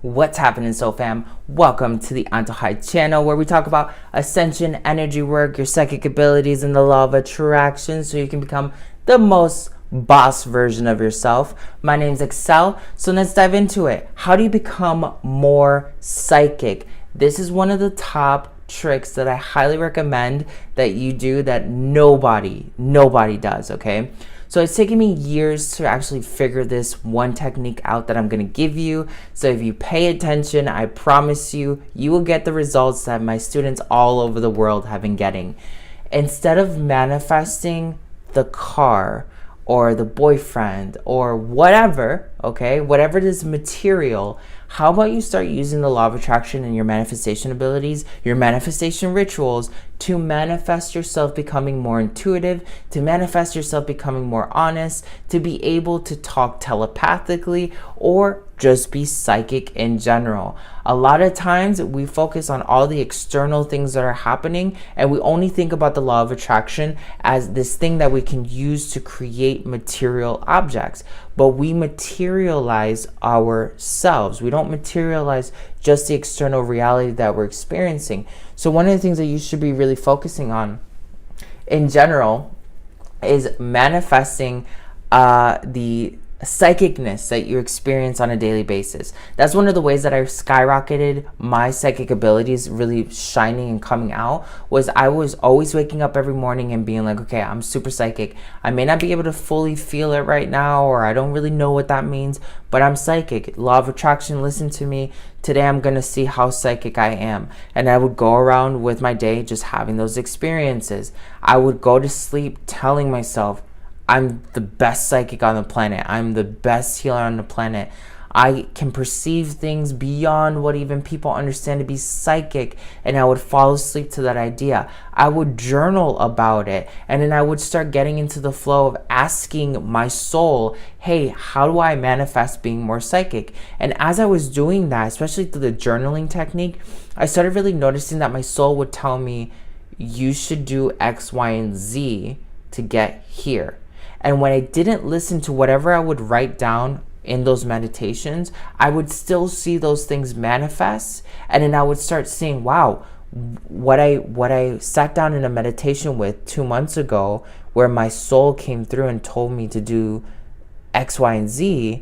What's happening, Soul Fam? Welcome to the Antojai channel, where we talk about ascension, energy work, your psychic abilities, and the law of attraction so you can become the most boss version of yourself. My name's Excel, so let's dive into it. How do you become more psychic? This is one of the top tricks that I highly recommend that you do that nobody does, okay? So it's taken me years to actually figure this one technique out that I'm going to give you. So if you pay attention, I promise you, you will get the results that my students all over the world have been getting. Instead of manifesting the car or the boyfriend or whatever, okay, whatever it is material, how about you start using the law of attraction and your manifestation abilities, your manifestation rituals to manifest yourself becoming more intuitive, to manifest yourself becoming more honest, to be able to talk telepathically or just be psychic in general. A lot of times we focus on all the external things that are happening and we only think about the law of attraction as this thing that we can use to create material objects. But we materialize ourselves. We don't materialize just the external reality that we're experiencing. So one of the things that you should be really focusing on in general is manifesting the psychicness that you experience on a daily basis. That's one of the ways that I skyrocketed my psychic abilities really shining and coming out. Was I was always waking up every morning and being like, okay, I'm super psychic. I may not be able to fully feel it right now, or I don't really know what that means, but I'm psychic. Law of attraction, listen to me. Today I'm gonna see how psychic I am. And I would go around with my day just having those experiences. I would go to sleep telling myself, I'm the best psychic on the planet. I'm the best healer on the planet. I can perceive things beyond what even people understand to be psychic. And I would fall asleep to that idea. I would journal about it. And then I would start getting into the flow of asking my soul, hey, how do I manifest being more psychic? And as I was doing that, especially through the journaling technique, I started really noticing that my soul would tell me, you should do X, Y, and Z to get here. And when I didn't listen to whatever I would write down in those meditations, I would still see those things manifest. And then I would start seeing, wow, what I sat down in a meditation with 2 months ago, where my soul came through and told me to do X, Y, and Z,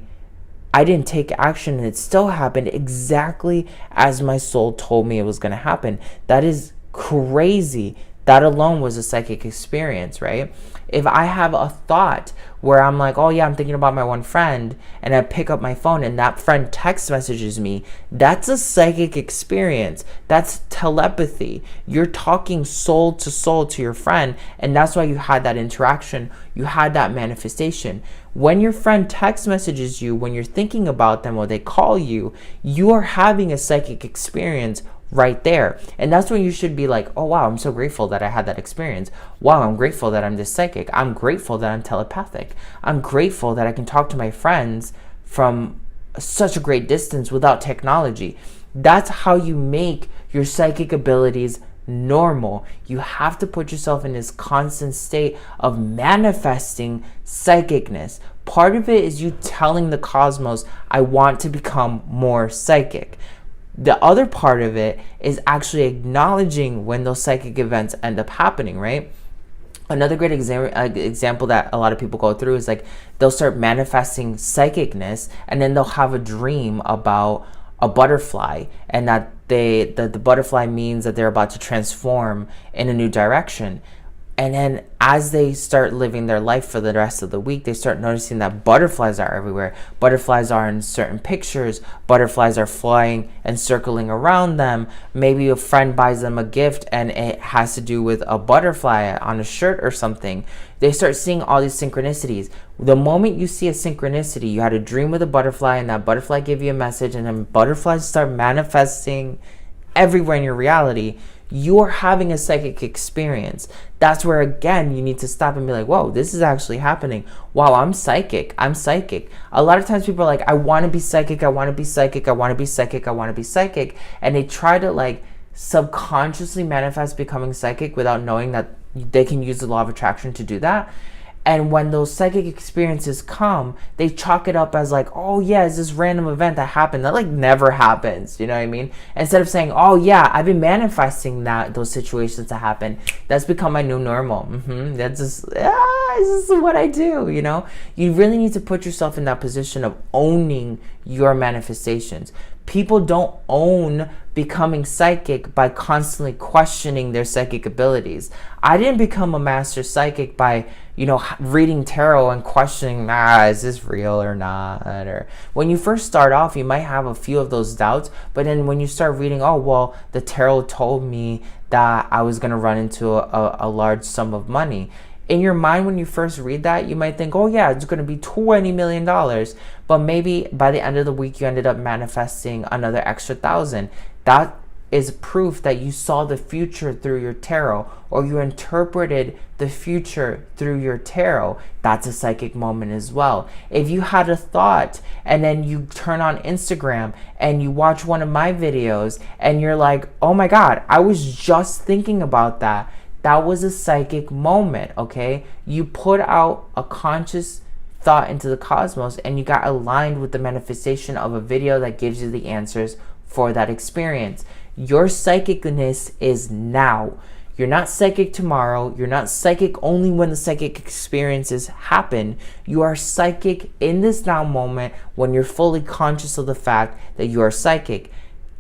I didn't take action and it still happened exactly as my soul told me it was going to happen. That is crazy. That alone was a psychic experience, right? If I have a thought where I'm like, oh yeah, I'm thinking about my one friend, and I pick up my phone and that friend text messages me, that's a psychic experience. That's telepathy. You're talking soul to your friend, and that's why you had that interaction. You had that manifestation. When your friend text messages you, when you're thinking about them or they call you, you are having a psychic experience right there. And that's when you should be like, oh wow, I'm so grateful that I had that experience. Wow, I'm grateful that I'm this psychic. I'm grateful that I'm telepathic. I'm grateful that I can talk to my friends from such a great distance without technology. That's how you make your psychic abilities normal. You have to put yourself in this constant state of manifesting psychicness. Part of it is you telling the cosmos, I want to become more psychic. The other part of it is actually acknowledging when those psychic events end up happening, right? Another great example that a lot of people go through is like they'll start manifesting psychicness and then they'll have a dream about a butterfly, and that the butterfly means that they're about to transform in a new direction. And then as they start living their life for the rest of the week, they start noticing that butterflies are everywhere. Butterflies are in certain pictures. Butterflies are flying and circling around them. Maybe a friend buys them a gift and it has to do with a butterfly on a shirt or something. They start seeing all these synchronicities. The moment you see a synchronicity, you had a dream with a butterfly and that butterfly gave you a message, and then butterflies start manifesting everywhere in your reality. You're having a psychic experience. That's where, again, you need to stop and be like, whoa, this is actually happening. Wow, I'm psychic. I'm psychic. A lot of times people are like, I want to be psychic. I want to be psychic. I want to be psychic. I want to be psychic. And they try to like subconsciously manifest becoming psychic without knowing that they can use the law of attraction to do that. And when those psychic experiences come, they chalk it up as like, oh yeah, it's this random event that happened. That like never happens. You know what I mean? Instead of saying, oh yeah, I've been manifesting those situations to happen. That's become my new normal. That's just, this is what I do, you know? You really need to put yourself in that position of owning your manifestations. People don't own becoming psychic by constantly questioning their psychic abilities. I didn't become a master psychic by, reading tarot and questioning, is this real or not? Or when you first start off, you might have a few of those doubts, but then when you start reading, oh, well, the tarot told me that I was going to run into a large sum of money. In your mind, when you first read that, you might think, oh yeah, it's going to be $20 million. But maybe by the end of the week, you ended up manifesting another extra 1,000. That is proof that you saw the future through your tarot, or you interpreted the future through your tarot. That's a psychic moment as well. If you had a thought and then you turn on Instagram and you watch one of my videos and you're like, oh my God, I was just thinking about that. That was a psychic moment, okay? You put out a conscious thought into the cosmos and you got aligned with the manifestation of a video that gives you the answers for that experience. Your psychicness is now. You're not psychic tomorrow. You're not psychic only when the psychic experiences happen. You are psychic in this now moment when you're fully conscious of the fact that you are psychic.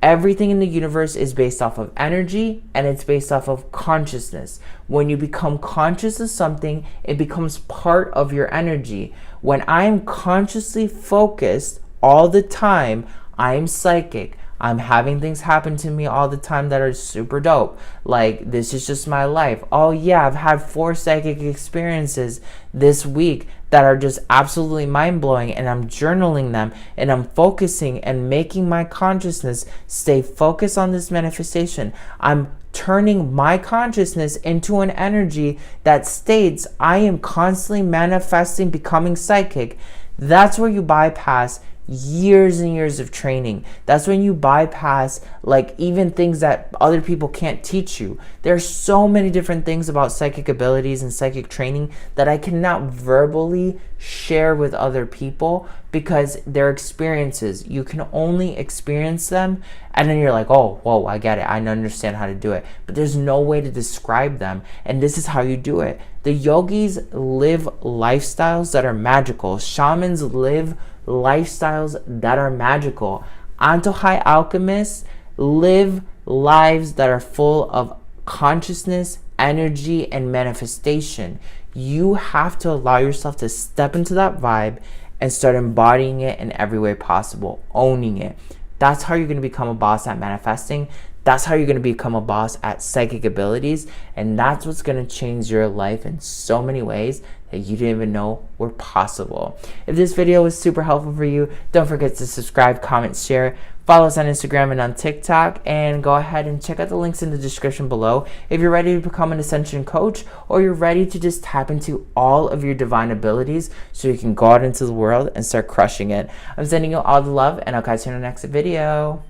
Everything in the universe is based off of energy, and it's based off of consciousness. When you become conscious of something, it becomes part of your energy. When I am consciously focused all the time, I am psychic. I'm having things happen to me all the time that are super dope. Like, this is just my life. Oh yeah, I've had 4 psychic experiences this week that are just absolutely mind-blowing, and I'm journaling them, and I'm focusing and making my consciousness stay focused on this manifestation. I'm turning my consciousness into an energy that states I am constantly manifesting, becoming psychic. That's where you bypass years and years of training. That's when you bypass like even things that other people can't teach you. There's so many different things about psychic abilities and psychic training that I cannot verbally share with other people because they're experiences. You can only experience them and then you're like, oh, whoa, I get it. I understand how to do it. But there's no way to describe them. And this is how you do it. The yogis live lifestyles that are magical. Shamans live lifestyles that are magical. Antojai alchemists live lives that are full of consciousness, energy, and manifestation. You have to allow yourself to step into that vibe and start embodying it in every way possible, owning it. That's how you're going to become a boss at manifesting. That's how you're going to become a boss at psychic abilities. And that's what's going to change your life in so many ways that you didn't even know were possible. If this video was super helpful for you, don't forget to subscribe, comment, share. Follow us on Instagram and on TikTok, and go ahead and check out the links in the description below if you're ready to become an ascension coach, or you're ready to just tap into all of your divine abilities so you can go out into the world and start crushing it. I'm sending you all the love, and I'll catch you in the next video.